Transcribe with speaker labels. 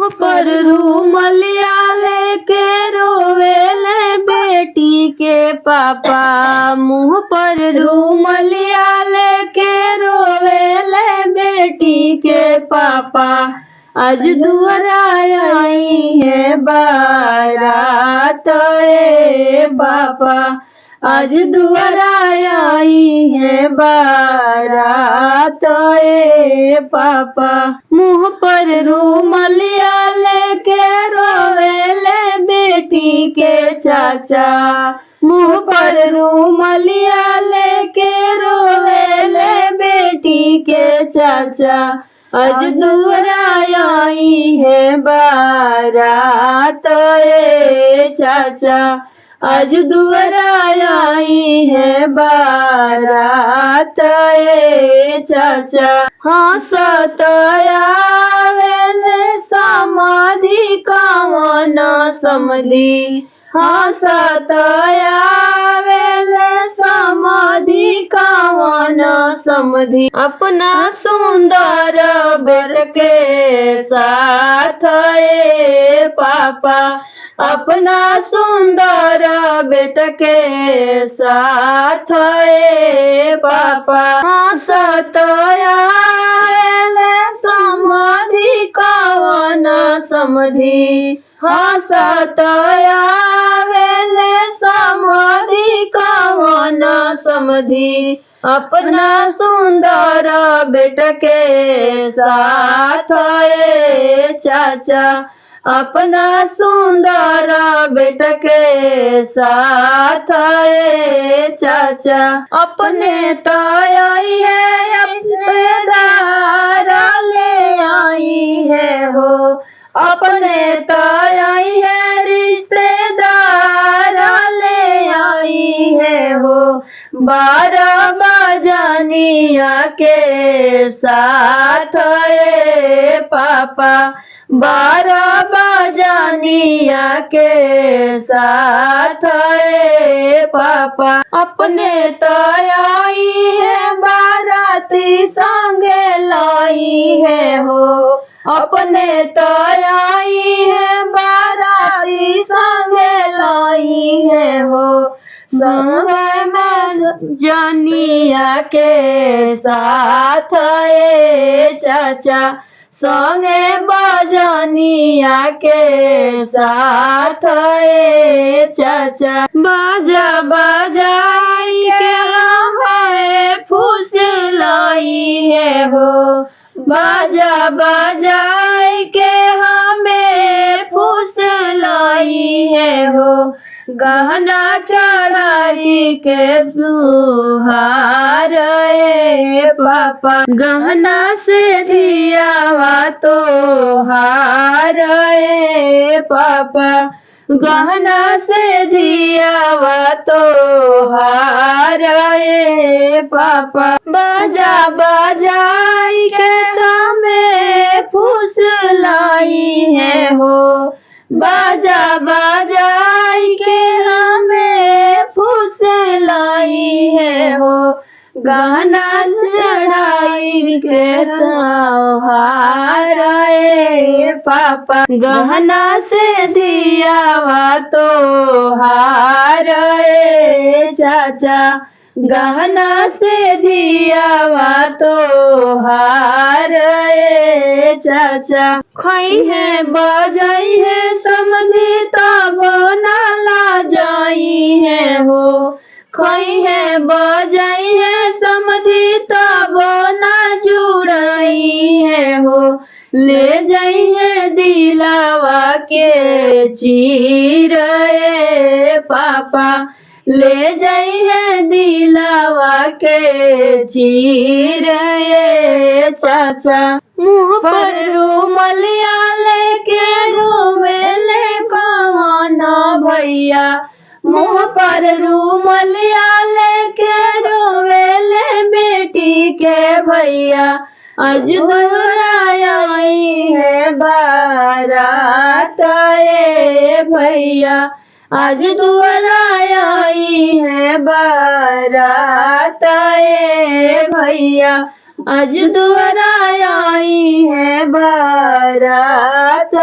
Speaker 1: मुँह पर रूमलिया लेके रोवेले बेटी के पापा। मुँह पर रूमलिया लेके रोवेले बेटी के पापा। आज दुआरा आई है बारात ए बापा। आज दुआरा आई है बारात ए पापा। मुँह पर रूमलिया लेके रोवेले बेटी के चाचा। मुँह पर रूमलिया लेके रोवेले बेटी के चाचा। आज दुआरा आई है बारात ए चाचा। आज दुआरा आई है बारात ए चाचा। हंसत आवेले समाधि कवन समधी। हंसत आवेले समाधि कवन समधी। अपना सुंदर बेट के साथ ए पापा। अपना सुंदर बेट के साथ ए पापा। हंसत आवेले समाधि कवन समधी। हंसत आवेले समाधि कवन समधी। अपना सुंदर बेट के साथ ए चाचा। अपना सुंदर बेट के साथ ए चाचा। अपने तो आई है अपने दारा ले आई है हो। अपने तो आई है रिश्तेदार ले आई है हो। 12 बजनिया के साथ ए पापा। 12 बजनिया के साथ ए पापा। अपने तो आई है बाराती संगे लाई है हो। अपने तो आई है बाराती संगे लाई है हो। संगे में जनिया के साथ ए चाचा। संगे बजनिया के साथ ए चाचा। बाजा बजाई के हमें फूस लाई है हो। बाजा बजाई के हमें फूस लाई है हो। गहना चढ़ाई के सुहार ए पापा। गहना से दियावा तो हार ए पापा। गहना से दियावा तो हार ए पापा। बाजा बजाई के हमें फूस लाई है हो। बाजा बजाई के हमें फूस लाई है हो। गहना चढ़ाई के त्योहार ए पापा। गहना से दियावा तो हार ए चाचा। गहना से दियावा तो हार ए चाचा। खई है बजाई है समझी तब ना ला जाई है हो। खई है बजाई है समझी तब ना जुड़ाई है हो। ले जाई है दिलावा के चीर ए पापा। ले जाई है दिलावा के चीर ए चाचा। मुँह पर रूमलिया लेके रोवेले कवन भैया। मुँह पर रूमलिया लेके रोवेले बेटी के भैया। आज दुआरा आई है बारात ए भैया। आज दुआरा आई है बारात ए भैया। आज दुआरा आई है बारात